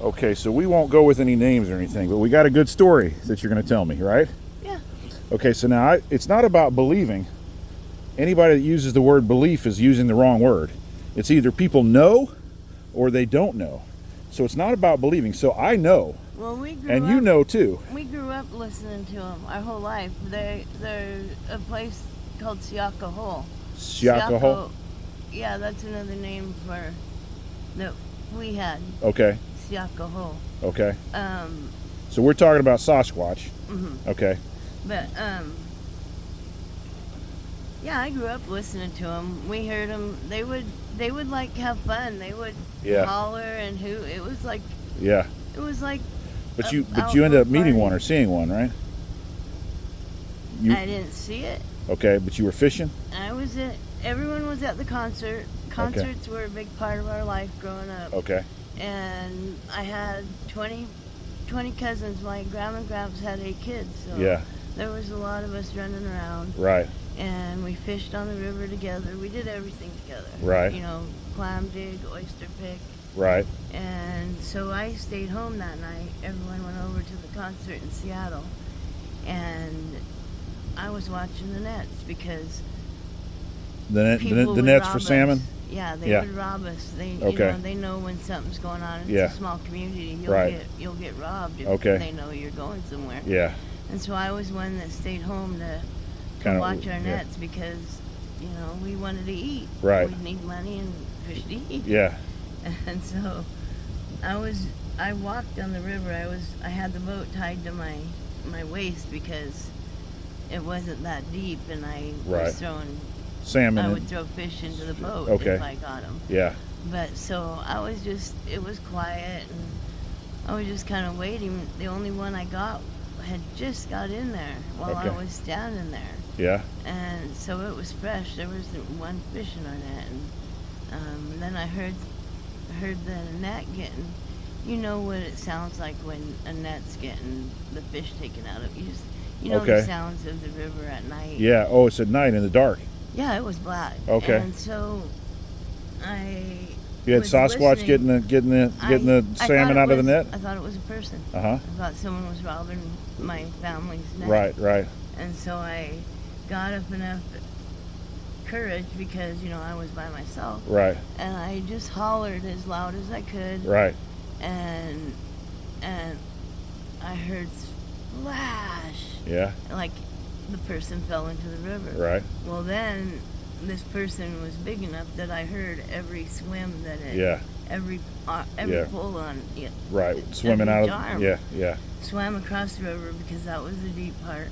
Okay, so we won't go with any names or anything, but we got a good story that you're going to tell me, right? Yeah. Okay, so now it's not about believing. Anybody that uses the word belief is using the wrong word. It's either people know or they don't know. So it's not about believing. So I know. Well, we grew And up, you know too. We grew up listening to them our whole life. They're a place called Siakaho. Siakaho? Yeah, that's another name for that we had. Okay. Siakaho. Okay. So we're talking about Sasquatch. Mm-hmm. Okay. But yeah, I grew up listening to them. We heard them. They would like have fun. They would holler and hoot. It was like It was like. But you ended up meeting one or seeing one, right? I didn't see it. Okay, but you were fishing? Everyone was at the concert. Concerts were a big part of our life growing up. Okay. And I had 20 cousins. My grandma and grandpas had 8 kids. So there was a lot of us running around. Right. And we fished on the river together. We did everything together. Right. You know, clam dig, oyster pick. Right. And so I stayed home that night. Everyone went over to the concert in Seattle. And I was watching the nets because the nets for salmon? Yeah, they would rob us. They know when something's going on. It's a small community. You'll get robbed if they know you're going somewhere. Yeah. And so I was one that stayed home to watch our nets because, we wanted to eat. Right. We need money and fish to eat. Yeah. And so I walked on the river. I had the boat tied to my waist because it wasn't that deep, and I was throwing salmon. I would throw fish into the boat if I got them. Yeah. But so it was quiet, and I was just kind of waiting. The only one I got had just got in there while I was standing there. Yeah. And so it was fresh. There wasn't one fish in our net, and then I heard the net getting. You know what it sounds like when a net's getting the fish taken out of. You know the sounds of the river at night. Yeah. Oh, it's at night in the dark. Yeah, it was black. Okay. And so you had Sasquatch getting the salmon out of the net? I thought it was a person. Uh-huh. I thought someone was robbing my family's net. Right. And so I got up enough courage because, I was by myself. Right. And I just hollered as loud as I could. Right. And I heard splash. Yeah. Like the person fell into the river. Right. Well, then this person was big enough that I heard every swim that every pull on it. Right. Swimming out of Yeah. Swam across the river because that was the deep part.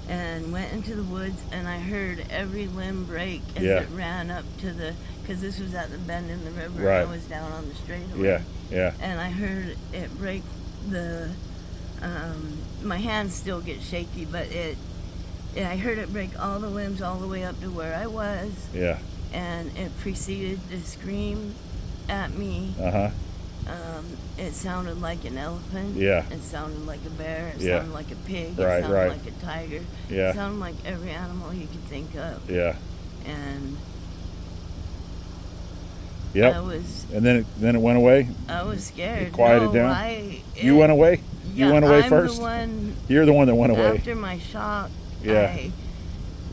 And went into the woods, and I heard every limb break as it ran up to because this was at the bend in the river, right. and I was down on the straightaway. Yeah. And I heard it break my hands still get shaky, but I heard it break all the limbs all the way up to where I was. Yeah. And it proceeded to scream at me. Uh-huh. It sounded like an elephant. Yeah. It sounded like a bear. It sounded like a pig. Right, it sounded like a tiger. Yeah. It sounded like every animal you could think of. Yeah. And yep. And then it went away. I was scared. It quieted down. You went away. Yeah, you went away I'm first. You're the one that went away. After my shock, I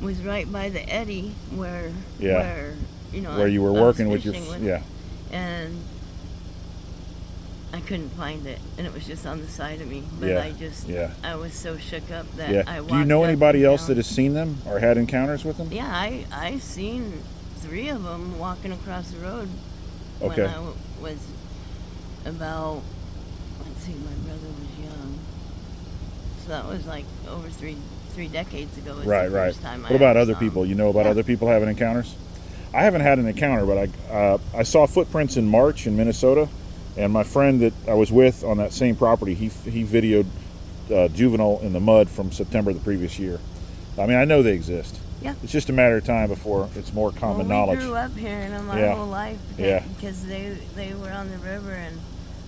was right by the eddy where you were working with your and I couldn't find it, and it was just on the side of me. But I was so shook up that I walked. Do you know anybody else that has seen them or had encounters with them? Yeah, I seen 3 of them walking across the road when I was about. Let's see, my brother was young, so that was like over three decades ago. Was right. The first time what about other people? You know about other people having encounters? I haven't had an encounter, but I saw footprints in March in Minnesota. And my friend that I was with on that same property, he videoed juvenile in the mud from September the previous year. I mean, I know they exist. Yeah. It's just a matter of time before it's more common knowledge. We grew up hearing them our whole life because they were on the river, and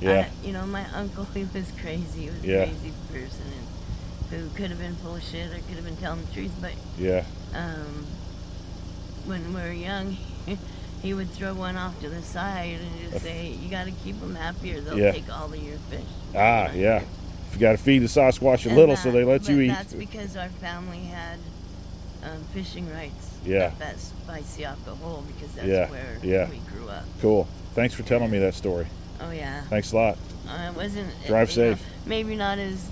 my uncle, he was crazy. He was a crazy person who could have been full of shit or could have been telling the truth. But when we were young, he would throw one off to the side and just say, "You got to keep them happy, or they'll Yeah. take all of your fish." Ah, yeah. You got to feed the Sasquatch a And little so they let but you eat. That's because our family had fishing rights. Yeah. That's by Siaka Hole, because that's Yeah, where yeah. we grew up. Cool. Thanks for telling me that story. Oh yeah. Thanks a lot. It wasn't. Drive you know, safe. maybe not as.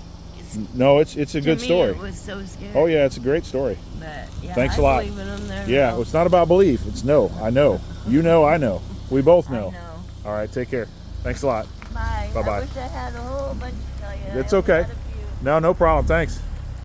No, it's a To good me, story. It was so scary. Oh yeah, it's a great story. But yeah, Thanks I a lot. believe in them. They're Yeah, real. it's not about belief. It's no. I know. You know. I know. We both know. I know. All right. Take care. Thanks a lot. Bye. Bye-bye. I wish I had a whole bunch to tell you. It's I only okay. had a few. No problem. Thanks.